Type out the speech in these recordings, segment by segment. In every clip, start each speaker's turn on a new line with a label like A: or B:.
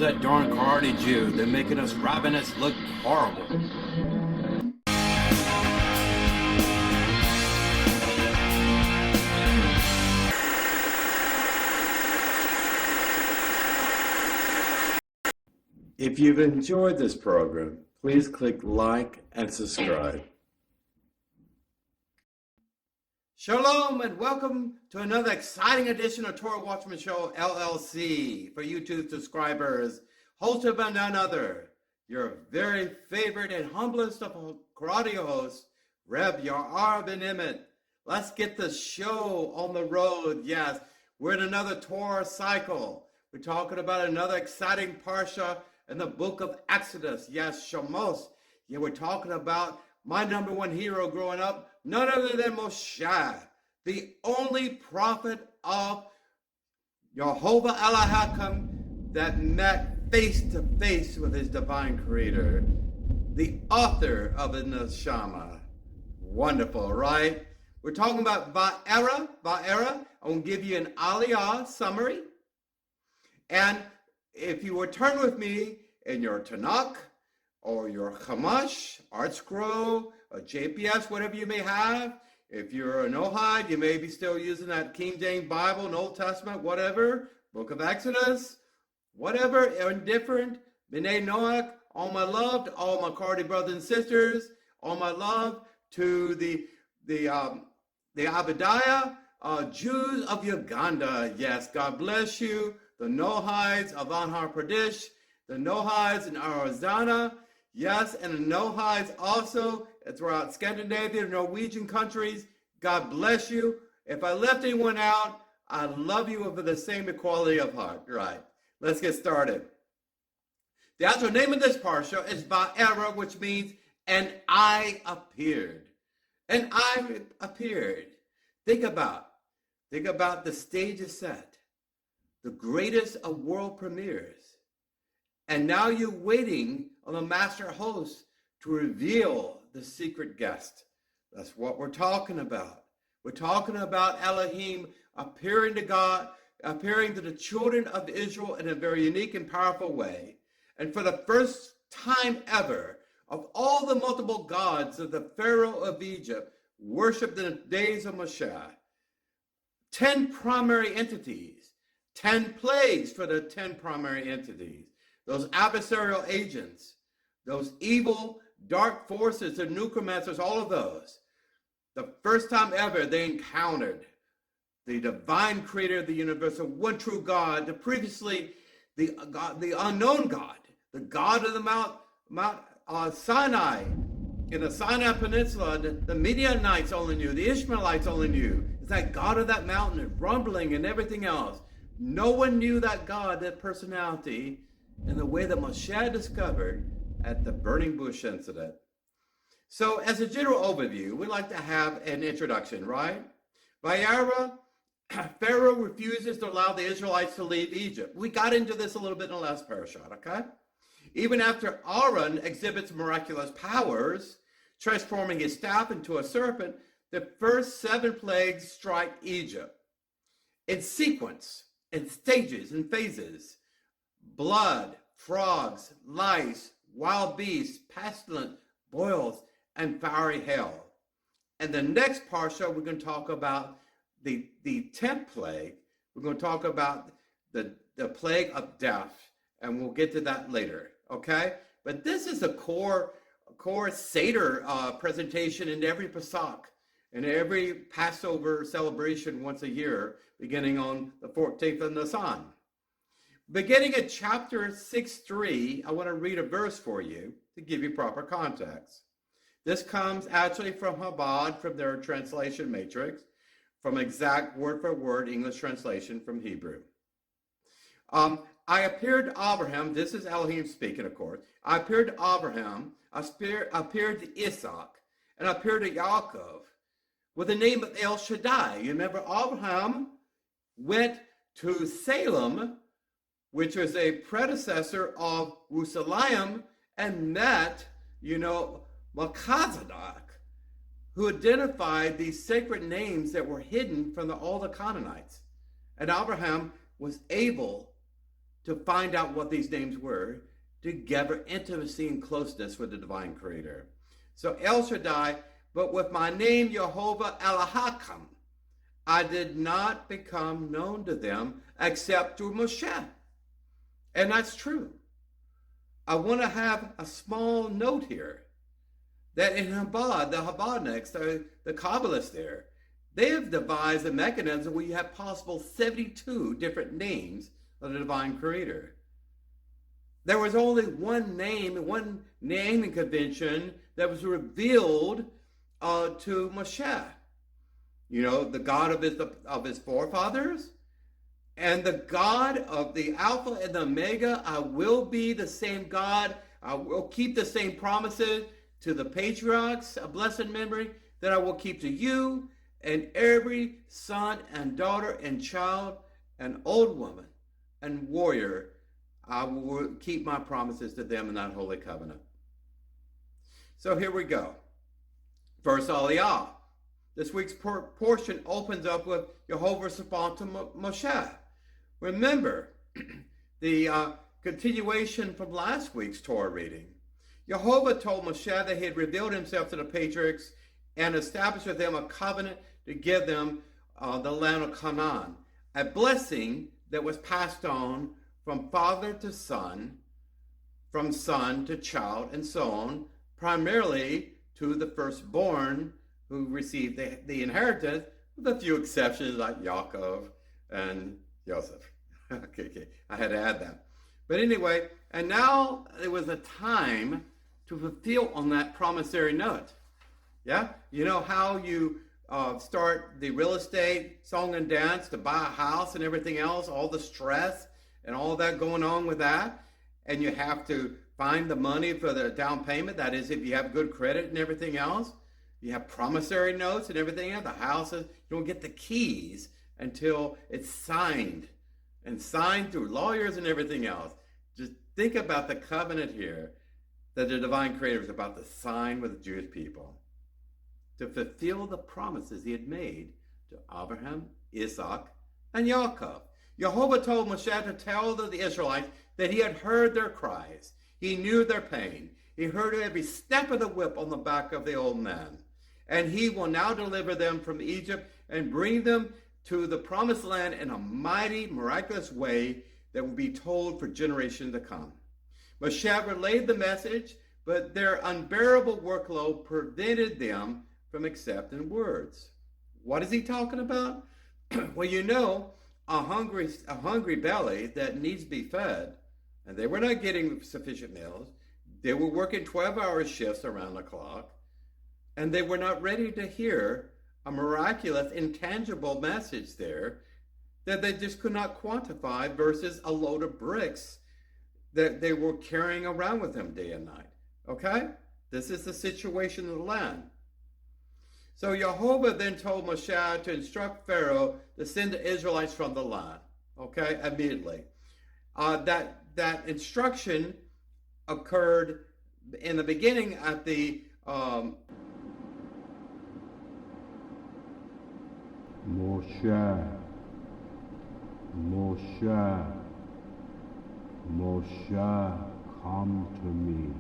A: Where's that darn karate Jew? They're making us rabbinists look horrible.
B: If you've enjoyed this program, please click like and subscribe.
A: Shalom and welcome to another exciting edition of Torah Watchman Show LLC for YouTube subscribers, hosted by none other, your very favorite and humblest of karate hosts, Reb ben-Emmett. Let's get the show on the road. Yes, we're in another Torah cycle. We're talking about another exciting Parshah in the book of Exodus. Yes, Shemos. Yeah, we're talking about my number one hero growing up, none other than Moshe, the only prophet of Yehovah Elohim that met face to face with his divine creator, the author of the Neshama. Wonderful, right? We're talking about Va'era. I'm going to give you an Aliyah summary. And if you would turn with me in your Tanakh or your Chumash, Art Scroll, a JPS, whatever you may have. If you're an Ohide, you may be still using that King James Bible, an Old Testament, whatever, Book of Exodus, whatever, indifferent, B'nai Noach, all my love to all my Kardi brothers and sisters, all my love to the Abadiah, Jews of Uganda. Yes, God bless you. The Nohides of Andhra Pradesh, the Nohides in Arizona, yes, and the Nohides also throughout Scandinavia, Norwegian countries. God bless you. If I left anyone out, I love you with the same equality of heart. Right. Let's get started. The actual name of this parsha is Va'era, which means, and I appeared. And I appeared. Think about the stage is set. The greatest of world premieres. And now you're waiting on the master host to reveal the secret guest. That's what we're talking about. We're talking about Elohim appearing to God, appearing to the children of Israel in a very unique and powerful way. And for the first time ever, of all the multiple gods of the Pharaoh of Egypt worshipped in the days of Moshe, 10 primary entities, 10 plagues for the 10 primary entities, those adversarial agents, those evil, dark forces, the necromancers, all of those. The first time ever they encountered the divine creator of the universe, the one true God, the unknown God, the God of the Mount Sinai, in the Sinai Peninsula. The Midianites only knew, the Ishmaelites only knew. It's that God of that mountain, rumbling and everything else. No one knew that God, that personality, in the way that Moshe discovered at the burning bush incident. So as a general overview, we like to have an introduction, right? Va'era, Pharaoh refuses to allow the Israelites to leave Egypt. We got into this a little bit in the last parashah, okay? Even after Aaron exhibits miraculous powers, transforming his staff into a serpent, the first 7 plagues strike Egypt in sequence, in stages and phases: blood, frogs, lice, wild beasts, pestilence, boils, and fiery hail. And the next parsha, we're going to talk about the 10th plague. We're going to talk about the plague of death, and we'll get to that later, okay? But this is a core Seder presentation in every Pesach, in every Passover celebration once a year, beginning on the 14th of Nisan. Beginning at chapter 6:3, I want to read a verse for you to give you proper context. This comes actually from Chabad, from their translation matrix, from exact word for word English translation from Hebrew. I appeared to Abraham, this is Elohim speaking, of course. I appeared to Abraham, I appeared to Isaac, and I appeared to Yaakov with the name of El Shaddai. You remember Abraham went to Salem, which was a predecessor of Jerusalem, and met, Melchizedek, who identified these sacred names that were hidden from all the Canaanites. And Abraham was able to find out what these names were, to gather intimacy and closeness with the divine creator. So El Shaddai, but with my name Jehovah Elohim, I did not become known to them except through Moshe. And that's true. I want to have a small note here that in Chabad, the Chabadniks, the Kabbalists there, they have devised a mechanism where you have possible 72 different names of the divine creator. There was only one naming convention that was revealed to Moshe. You know, the God of his forefathers, and the God of the Alpha and the Omega. I will be the same God. I will keep the same promises to the patriarchs, a blessed memory, that I will keep to you and every son and daughter and child and old woman and warrior. I will keep my promises to them in that holy covenant. So here we go. Verse Aliyah. This week's portion opens up with Jehovah's response to Moshe. Remember the continuation from last week's Torah reading. Jehovah told Moshe that he had revealed himself to the patriarchs and established with them a covenant to give them the land of Canaan, a blessing that was passed on from father to son, from son to child, and so on, primarily to the firstborn who received the inheritance, with a few exceptions like Yaakov and Joseph. Okay, I had to add that. But anyway, and now it was a time to fulfill on that promissory note. Yeah? You know how you start the real estate song and dance to buy a house and everything else, all the stress and all that going on with that, and you have to find the money for the down payment. That is, if you have good credit and everything else. You have promissory notes and everything else. The houses, you don't get the keys until it's signed, and signed through lawyers and everything else. Just think about the covenant here that the divine creator is about to sign with the Jewish people to fulfill the promises he had made to Abraham, Isaac, and Jacob. Jehovah told Moshe to tell the Israelites that he had heard their cries. He knew their pain. He heard every step of the whip on the back of the old man. And he will now deliver them from Egypt and bring them to the promised land in a mighty, miraculous way that will be told for generations to come. Moshe relayed the message, but their unbearable workload prevented them from accepting words. What is he talking about? Well, you know, a hungry belly that needs to be fed, and they were not getting sufficient meals. They were working 12-hour shifts around the clock, and they were not ready to hear a miraculous, intangible message there that they just could not quantify versus a load of bricks that they were carrying around with them day and night. Okay? This is the situation of the land. So Jehovah then told Moshe to instruct Pharaoh to send the Israelites from the land. Okay? Immediately. That instruction occurred in the beginning at the
C: Moshe, Moshe, Moshe, come to me.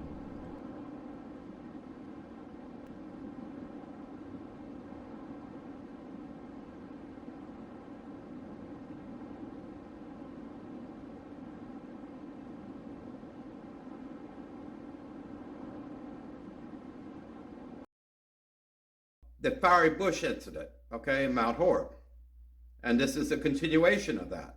A: the fiery bush incident, okay, in Mount Horeb. And this is a continuation of that.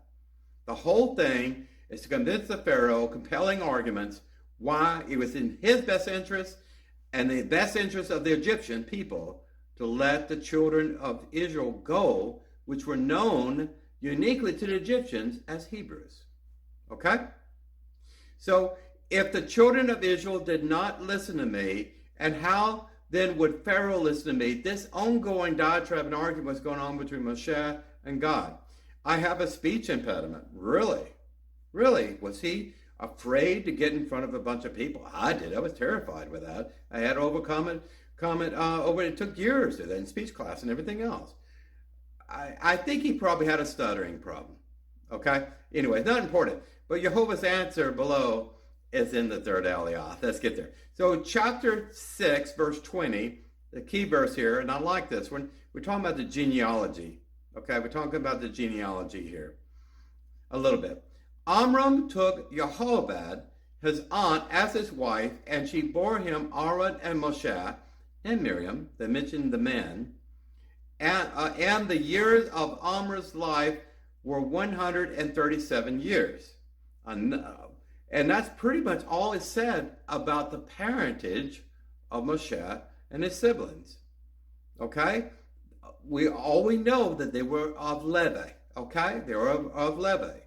A: The whole thing is to convince the Pharaoh, compelling arguments, why it was in his best interest and the best interest of the Egyptian people to let the children of Israel go, which were known uniquely to the Egyptians as Hebrews. Okay? So if the children of Israel did not listen to me, and how then would Pharaoh listen to me? This ongoing diatribe and argument was going on between Moshe and God. I have a speech impediment. Really? Really? Was he afraid to get in front of a bunch of people? I did. I was terrified with that. I had to overcome it. It took years to that in speech class and everything else. I think he probably had a stuttering problem. Okay? Anyway, not important. But Jehovah's answer below is in the third aliyah. Let's get there. So chapter 6, verse 20, the key verse here, and I like this one. We're talking about the genealogy. Okay? We're talking about the genealogy here a little bit. Amram took Jehovah, his aunt, as his wife, and she bore him Aaron and Moshe and Miriam. They mentioned the men. And the years of Amram's life were 137 years. And that's pretty much all is said about the parentage of Moshe and his siblings. Okay? We know that they were of Levi. Okay? They were of Levi.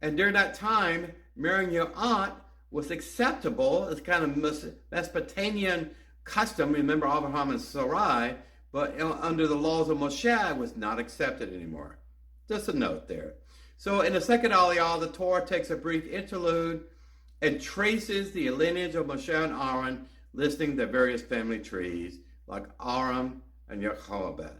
A: And during that time, marrying your aunt was acceptable. It's kind of Mesopotamian custom. Remember Abraham and Sarai, but under the laws of Moshe, it was not accepted anymore. Just a note there. So in the second aliyah, the Torah takes a brief interlude and traces the lineage of Moshe and Aaron, listing the various family trees like Aaron and Jehovah.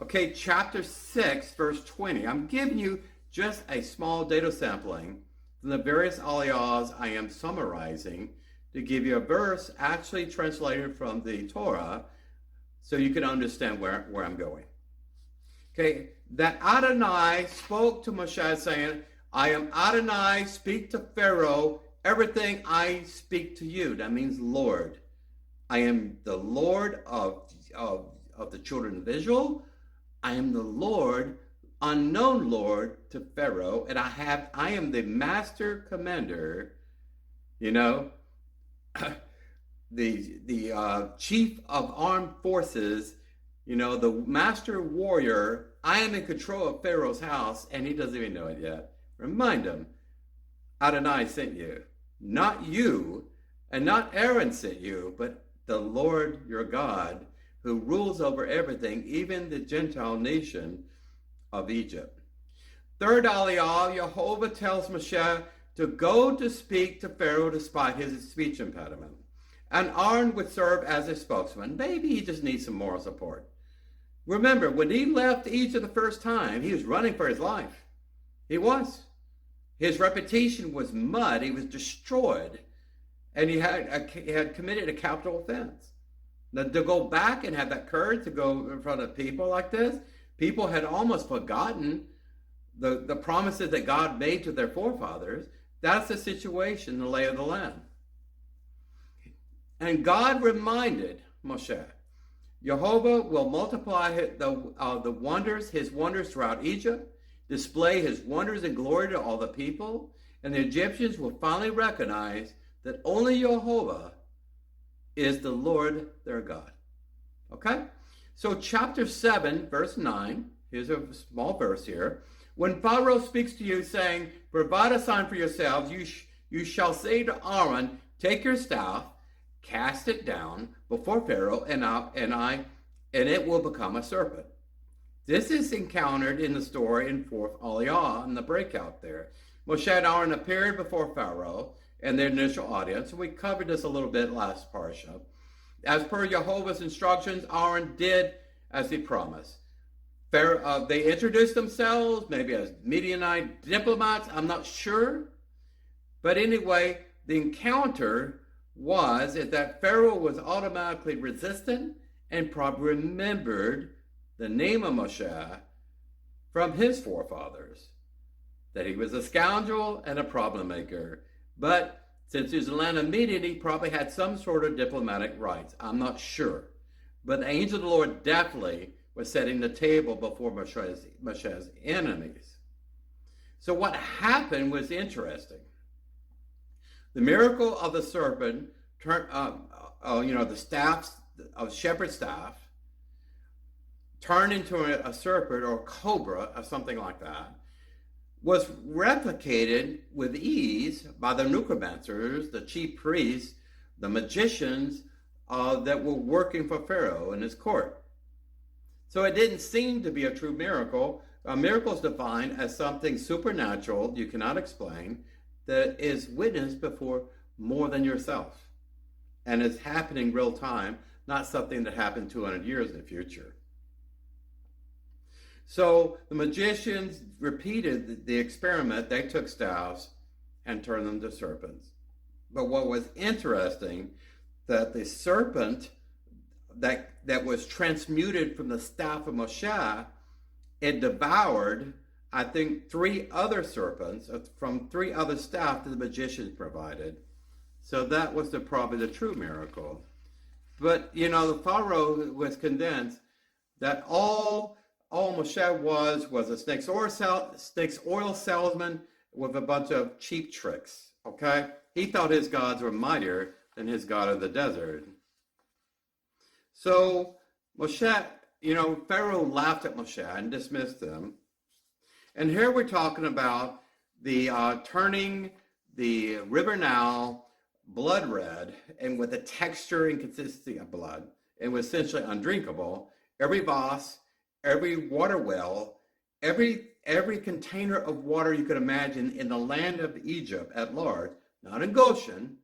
A: Okay, chapter 6, verse 20. I'm giving you just a small data sampling from the various aliyahs I am summarizing to give you a verse actually translated from the Torah so you can understand where I'm going. Okay, that Adonai spoke to Moshe saying, I am Adonai, speak to Pharaoh, everything I speak to you. That means Lord. I am the Lord of the children of Israel. I am the Lord, unknown Lord to Pharaoh, and I am the master commander, the chief of armed forces, the master warrior. I am in control of Pharaoh's house, and he doesn't even know it yet. Remind him, Adonai sent you. Not you, and not Aaron sent you, but the Lord your God, who rules over everything, even the Gentile nation of Egypt. Third aliyah, Jehovah tells Moshe to go to speak to Pharaoh despite his speech impediment. And Aaron would serve as a spokesman. Maybe he just needs some moral support. Remember, when he left Egypt the first time, he was running for his life. He was. His reputation was mud. He was destroyed. And he had committed a capital offense. Now, to go back and have that courage to go in front of people like this, people had almost forgotten the promises that God made to their forefathers. That's the situation, the lay of the land. And God reminded Moshe, Jehovah will multiply the wonders, his wonders throughout Egypt, display his wonders and glory to all the people, and the Egyptians will finally recognize that only Jehovah is the Lord their God. Okay? So chapter 7, verse 9, here's a small verse here. When Pharaoh speaks to you saying, provide a sign for yourselves, you shall say to Aaron, take your staff, cast it down before Pharaoh, and it will become a serpent. This is encountered in the story in 4th aliyah, in the breakout there. Moshe and Aaron appeared before Pharaoh and their initial audience. We covered this a little bit last Parshah. As per Jehovah's instructions, Aaron did as he promised. They introduced themselves, maybe as Midianite diplomats, I'm not sure. But anyway, the encounter was that Pharaoh was automatically resistant and probably remembered the name of Moshe from his forefathers, that he was a scoundrel and a problem maker. But since he was in the land of Midian, he probably had some sort of diplomatic rights. I'm not sure. But the angel of the Lord definitely was setting the table before Moshe's enemies. So what happened was interesting. The miracle of the serpent, the staff of shepherd's staff, turned into a serpent or a cobra or something like that, was replicated with ease by the necromancers, the chief priests, the magicians that were working for Pharaoh and his court. So it didn't seem to be a true miracle. A miracle is defined as something supernatural you cannot explain that is witnessed before more than yourself and is happening real time, not something that happened 200 years in the future. So the magicians repeated the experiment. They took staffs and turned them to serpents. But what was interesting, that the serpent that was transmuted from the staff of Moshe, it devoured, I think, 3 other serpents from 3 other staff that the magicians provided. So that was probably the true miracle. But, the Pharaoh was convinced that all Moshe was a snake's oil salesman with a bunch of cheap tricks, okay? He thought his gods were mightier than his God of the desert. So Moshe, Pharaoh laughed at Moshe and dismissed them. And here we're talking about the turning the river Nile blood red, and with the texture and consistency of blood. It was essentially undrinkable. Every vase, every water well, every container of water you could imagine in the land of Egypt at large, not in Goshen,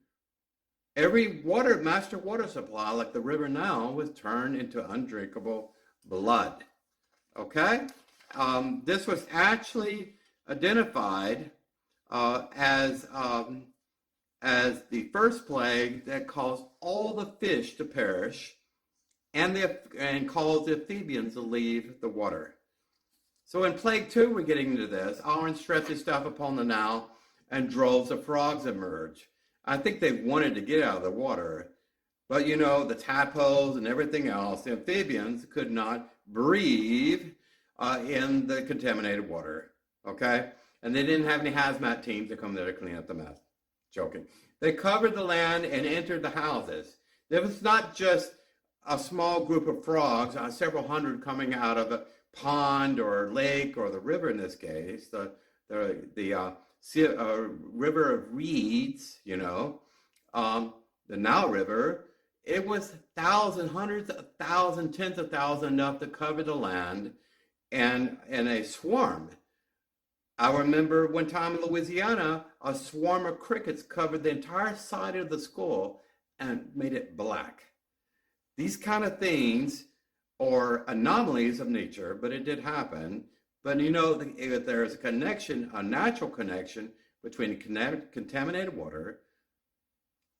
A: every master water supply like the river Nile was turned into undrinkable blood. Okay? This was actually identified as the first plague that caused all the fish to perish and caused the amphibians to leave the water. So in plague 2, we're getting into this. Aaron stretched his staff upon the Nile, and droves of frogs emerged. I think they wanted to get out of the water, but the tadpoles and everything else, the amphibians could not breathe in the contaminated water. Okay? And they didn't have any hazmat teams to come there to clean up the mess. Joking. They covered the land and entered the houses. There was not just a small group of frogs, several hundred coming out of a pond or lake or the river in this case, the river of reeds, the Nile River. It was thousands, hundreds of thousands, tens of thousands, enough to cover the land, and a swarm. I remember one time in Louisiana, a swarm of crickets covered the entire side of the school and made it black. These kind of things are anomalies of nature, but it did happen. But there's a connection, a natural connection between contaminated water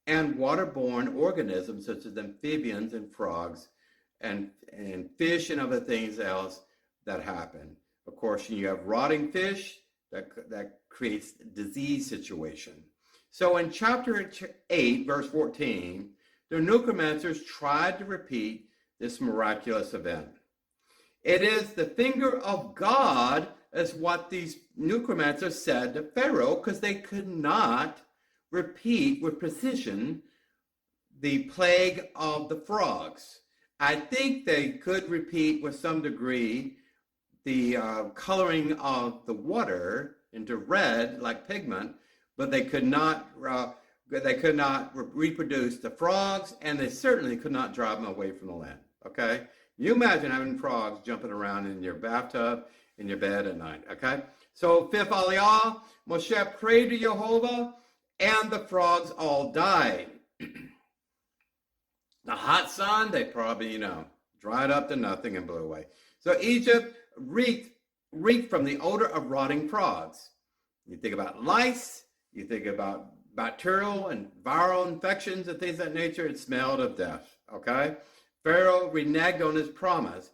A: and waterborne organisms such as amphibians and frogs and fish and other things else that happen. Of course, you have rotting fish that creates disease situation. So in chapter 8, verse 14, the necromancers tried to repeat this miraculous event. It is the finger of God, is what these necromancers said to Pharaoh, because they could not repeat with precision the plague of the frogs. I think they could repeat with some degree the coloring of the water into red like pigment, but they could not reproduce the frogs, and they certainly could not drive them away from the land. Okay, you imagine having frogs jumping around in your bathtub, in your bed at night. Okay, so fifth aliyah, Moshe prayed to Jehovah, and the frogs all died. The hot sun, they probably dried up to nothing and blew away. So Egypt reeked from the odor of rotting frogs. You think about lice, you think about bacterial and viral infections and things of that nature, it smelled of death, okay? Pharaoh reneged on his promise.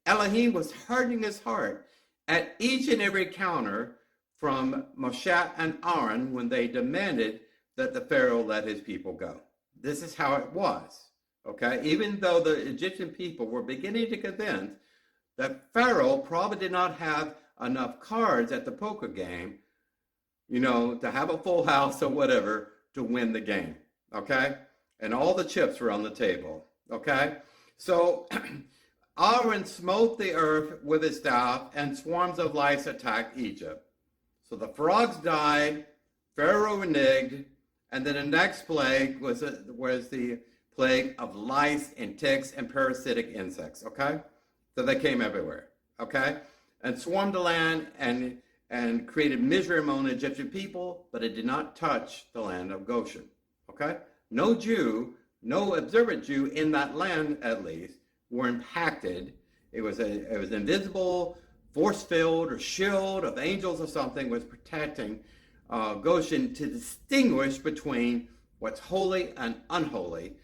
A: Elohim was hardening his heart at each and every encounter from Moshe and Aaron when they demanded that the Pharaoh let his people go. This is how it was, okay? Even though the Egyptian people were beginning to convince that Pharaoh probably did not have enough cards at the poker game, to have a full house or whatever to win the game, okay? And all the chips were on the table, okay? So Aaron smote the earth with his staff, and swarms of lice attacked Egypt. So the frogs died, Pharaoh reneged, and then the next plague was the plague of lice and ticks and parasitic insects, okay? So they came everywhere, okay? And swarmed the land and created misery among the Egyptian people, but it did not touch the land of Goshen, okay? No Jew, no observant Jew in that land, at least, were impacted. It was invisible force field or shield of angels or something was protecting Goshen to distinguish between what's holy and unholy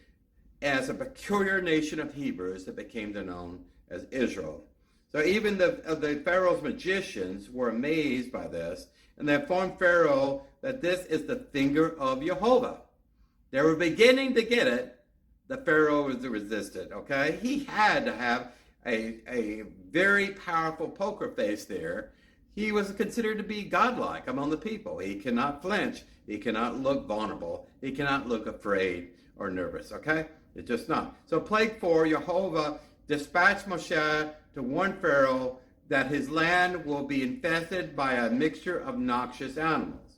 A: as a peculiar nation of Hebrews that became known as Israel. So even the Pharaoh's magicians were amazed by this, and they informed Pharaoh that this is the finger of Jehovah. They were beginning to get it. The Pharaoh was resistant, okay? He had to have a very powerful poker face there. He was considered to be godlike among the people. He cannot flinch. He cannot look vulnerable. He cannot look afraid or nervous, okay? It's just not. So plague 4, Jehovah dispatched Moshe to warn Pharaoh that his land will be infested by a mixture of noxious animals.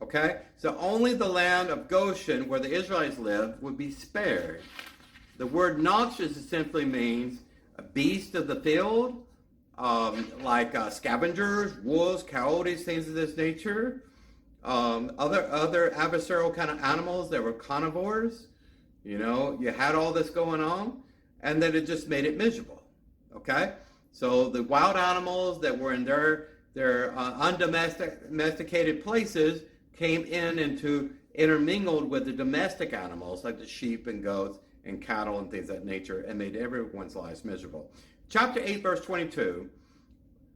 A: Okay? So only the land of Goshen, where the Israelites lived, would be spared. The word noxious simply means a beast of the field, like scavengers, wolves, coyotes, things of this nature. Other adversarial kind of animals that were carnivores. You know, you had all this going on, and then it just made it miserable. Okay? So the wild animals that were in their undomesticated places came in and intermingled with the domestic animals like the sheep and goats and cattle and things of that nature, and made everyone's lives miserable. Chapter 8, verse 22.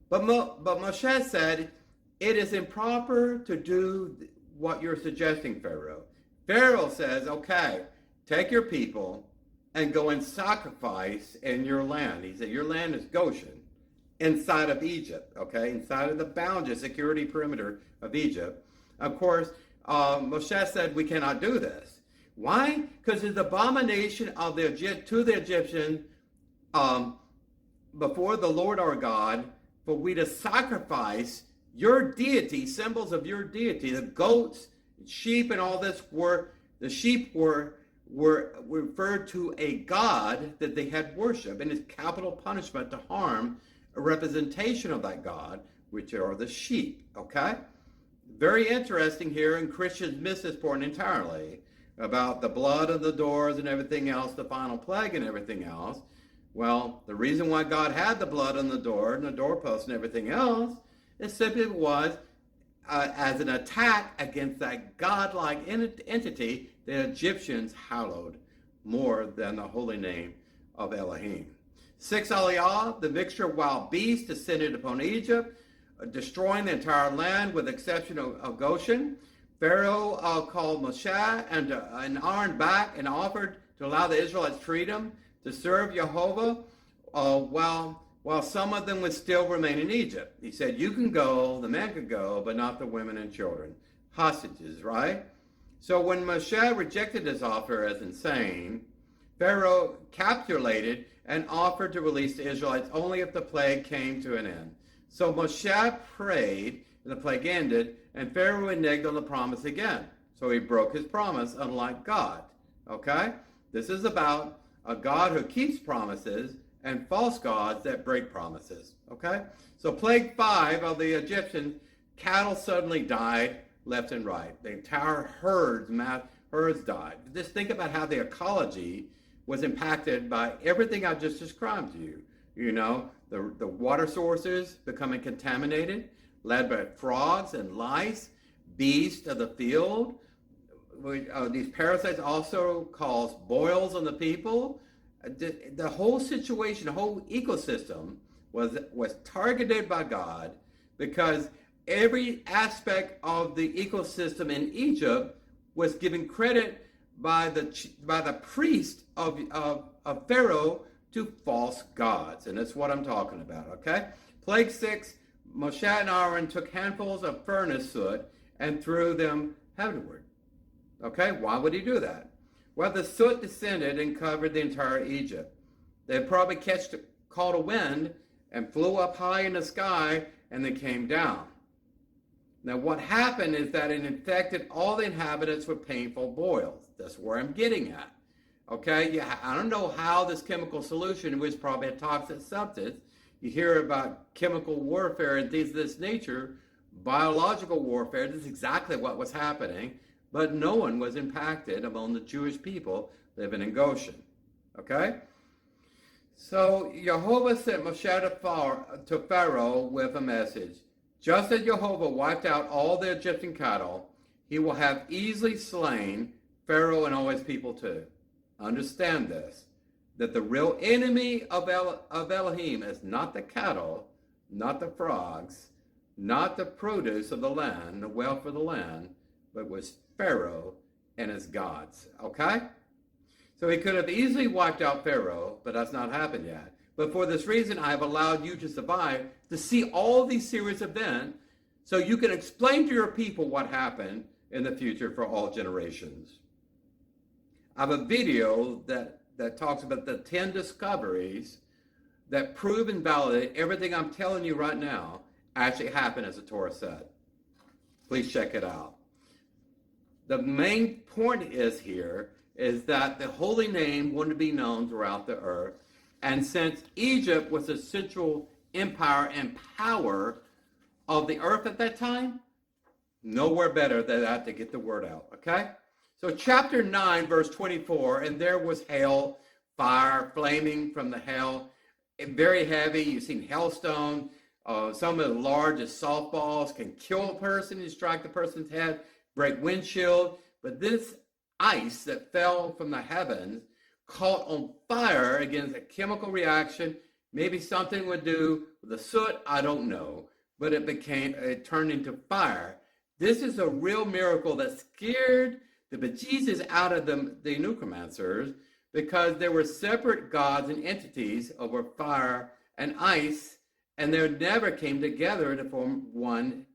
A: But Moshe said, it is improper to do what you're suggesting, Pharaoh. Pharaoh says, okay, take your people and go and sacrifice in your land. He said, your land is Goshen, inside of Egypt, okay? Inside of the boundary security perimeter of Egypt. Of course, Moshe said, we cannot do this. Why? Because it's abomination of to the Egyptian before the Lord our God, for we to sacrifice your deity, symbols of your deity. The goats, sheep, and all this the sheep were referred to a god that they had worshipped, and it's capital punishment to harm a representation of that god, which are the sheep, okay? Very interesting here, and Christians miss this point entirely, about the blood of the doors and everything else, the final plague and everything else. Well, the reason why God had the blood on the door and the doorpost and everything else is simply was as an attack against that godlike entity the Egyptians hallowed more than the holy name of Elohim. 6 Aliyah, the mixture of wild beasts descended upon Egypt, destroying the entire land with the exception of Goshen. Pharaoh called Moshe and Aaron back and offered to allow the Israelites freedom to serve Jehovah while some of them would still remain in Egypt. He said, you can go, the men could go, but not the women and children. Hostages, right? So when Moshe rejected his offer as insane, Pharaoh capitulated and offered to release the Israelites only if the plague came to an end. So Moshe prayed, and the plague ended, and Pharaoh reneged on the promise again. So he broke his promise, unlike God. Okay? This is about a God who keeps promises and false gods that break promises. Okay? So plague 5 of the Egyptians, cattle suddenly died left and right. The entire herds died. Just think about how the ecology was impacted by everything I just described to you. You know, the water sources becoming contaminated, led by frogs and lice, beasts of the field. These parasites also cause boils on the people. The whole situation, the whole ecosystem was targeted by God because every aspect of the ecosystem in Egypt was given credit by the priest of Pharaoh to false gods. And that's what I'm talking about, okay? Plague 6, Moshe and Aaron took handfuls of furnace soot and threw them heavenward. Okay, why would he do that? Well, the soot descended and covered the entire Egypt. They probably caught a wind and flew up high in the sky and they came down. Now, what happened is that it infected all the inhabitants with painful boils. That's where I'm getting at. Okay, yeah, I don't know how this chemical solution was probably a toxic substance. You hear about chemical warfare and things of this nature, biological warfare. This is exactly what was happening, but no one was impacted among the Jewish people living in Goshen. Okay? So Jehovah sent Moshe to Pharaoh with a message. Just as Jehovah wiped out all the Egyptian cattle, he will have easily slain Pharaoh and all his people too. Understand this, that the real enemy of Elohim is not the cattle, not the frogs, not the produce of the land, the wealth of the land, but was Pharaoh and his gods. Okay? So he could have easily wiped out Pharaoh, but that's not happened yet. But for this reason, I have allowed you to survive to see all these series of events so you can explain to your people what happened in the future for all generations. I have a video that talks about the 10 discoveries that prove and validate everything I'm telling you right now actually happened as the Torah said. Please check it out. The main point is that the holy name wanted to be known throughout the earth. And since Egypt was the central empire and power of the earth at that time, nowhere better than that to get the word out, okay? So chapter 9, verse 24, and there was hail, fire, flaming from the hail, very heavy. You've seen hailstone. Some of the largest softballs can kill a person and strike the person's head, break windshield. But this ice that fell from the heavens caught on fire against a chemical reaction. Maybe something would do with the soot, I don't know. But it turned into fire. This is a real miracle that scared the bejesus out of the necromancers, because there were separate gods and entities over fire and ice, and they never came together to form one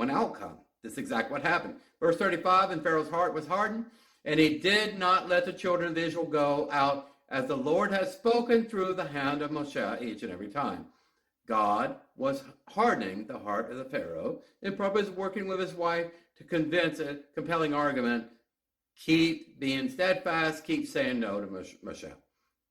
A: outcome. This is exactly what happened. Verse 35, and Pharaoh's heart was hardened, and he did not let the children of Israel go out, as the Lord had spoken through the hand of Moshe each and every time. God was hardening the heart of the Pharaoh, and probably was working with his wife to convince a compelling argument. Keep being steadfast, keep saying no to Moshe,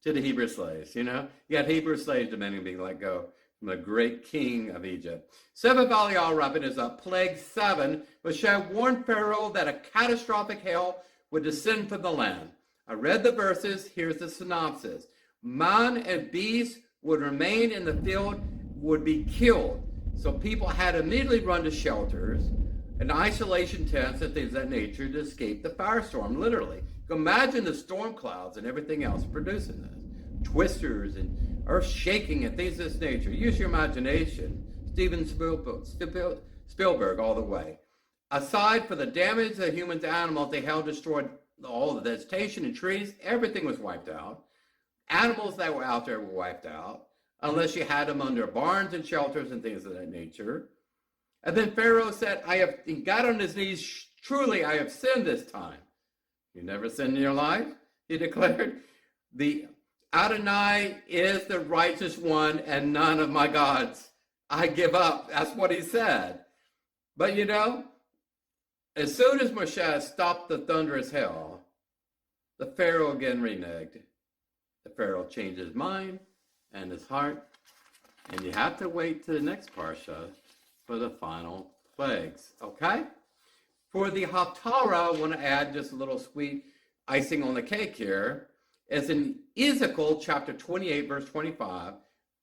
A: to the Hebrew slaves, you know? You had Hebrew slaves demanding being let go from the great king of Egypt. 7th Aliyah wrapping is up. Plague 7. Moshe warned Pharaoh that a catastrophic hail would descend from the land. I read the verses. Here's the synopsis. Man and beast would remain in the field, would be killed. So people had immediately run to shelters and isolation tents and things of that nature to escape the firestorm, literally. Imagine the storm clouds and everything else producing this. Twisters and earth shaking and things of this nature. Use your imagination. Steven Spielberg all the way. Aside for the damage to humans and animals, the hail destroyed all the vegetation and trees. Everything was wiped out. Animals that were out there were wiped out, unless you had them under barns and shelters and things of that nature. And then Pharaoh said, he got on his knees, truly I have sinned this time. You never sinned in your life, he declared. The Adonai is the righteous one and none of my gods. I give up. That's what he said. But you know, as soon as Moshe stopped the thunderous hail, the Pharaoh again reneged. The Pharaoh changed his mind and his heart. And you have to wait to the next Parshah for the final plagues, okay? For the Haftarah, I want to add just a little sweet icing on the cake here. It's in Ezekiel chapter 28, verse 25,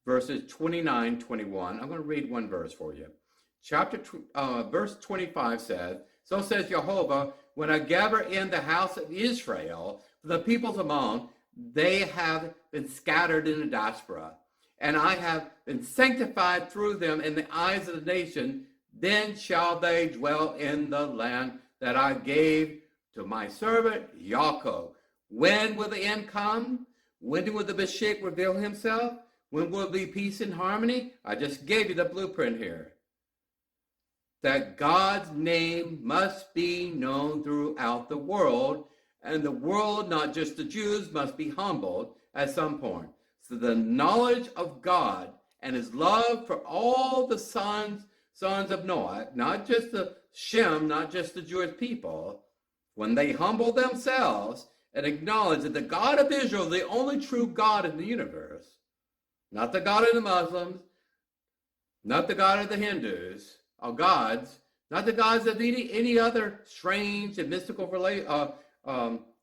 A: verses 29, 21. I'm going to read one verse for you. Verse 25 says, so says Jehovah, when I gather in the house of Israel, the peoples among, they have been scattered in the diaspora, and I have been sanctified through them in the eyes of the nation. Then shall they dwell in the land that I gave to my servant Yaakov. When will the end come? When will the Bashik reveal himself? When will there be peace and harmony? I just gave you the blueprint here. That God's name must be known throughout the world, and the world, not just the Jews, must be humbled at some point. So the knowledge of God and his love for all the sons of Noah, not just the Shem, not just the Jewish people, when they humble themselves and acknowledge that the God of Israel is the only true God in the universe, not the God of the Muslims, not the God of the Hindus, or gods, not the gods of any other strange and mystical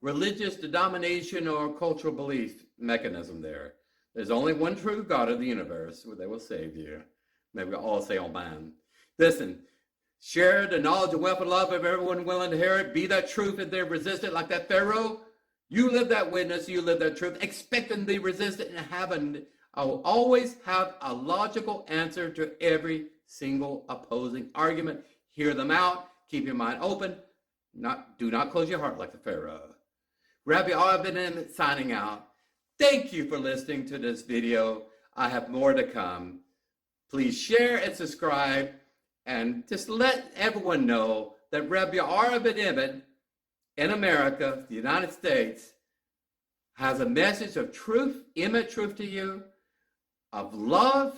A: religious denomination or cultural belief mechanism there. There's only one true God of the universe that will save you. May we all say amen. Listen, share the knowledge and wealth of love of everyone willing to hear it. Be that truth if they resist it, like that Pharaoh. You live that witness, you live that truth. Expect them to be resistant and I'll always have a logical answer to every single opposing argument. Hear them out. Keep your mind open. Do not close your heart like the Pharaoh. Rabbi ben-Emmett signing out. Thank you for listening to this video. I have more to come. Please share and subscribe, and just let everyone know that Rabbi ben-Emmett in America, the United States, has a message of truth, image truth to you, of love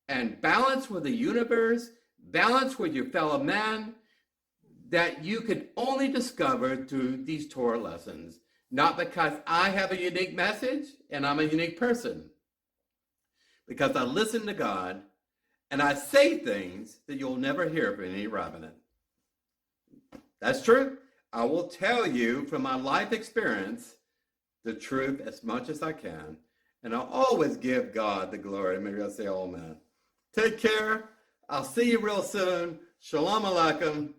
A: and balance with the universe, balance with your fellow man, that you can only discover through these Torah lessons. Not because I have a unique message and I'm a unique person, because I listen to God and I say things that you'll never hear from any rabbinate. That's true. I will tell you from my life experience the truth as much as I can, and I'll always give God the glory. Maybe I'll say, oh man. Take care. I'll see you real soon. Shalom Aleichem.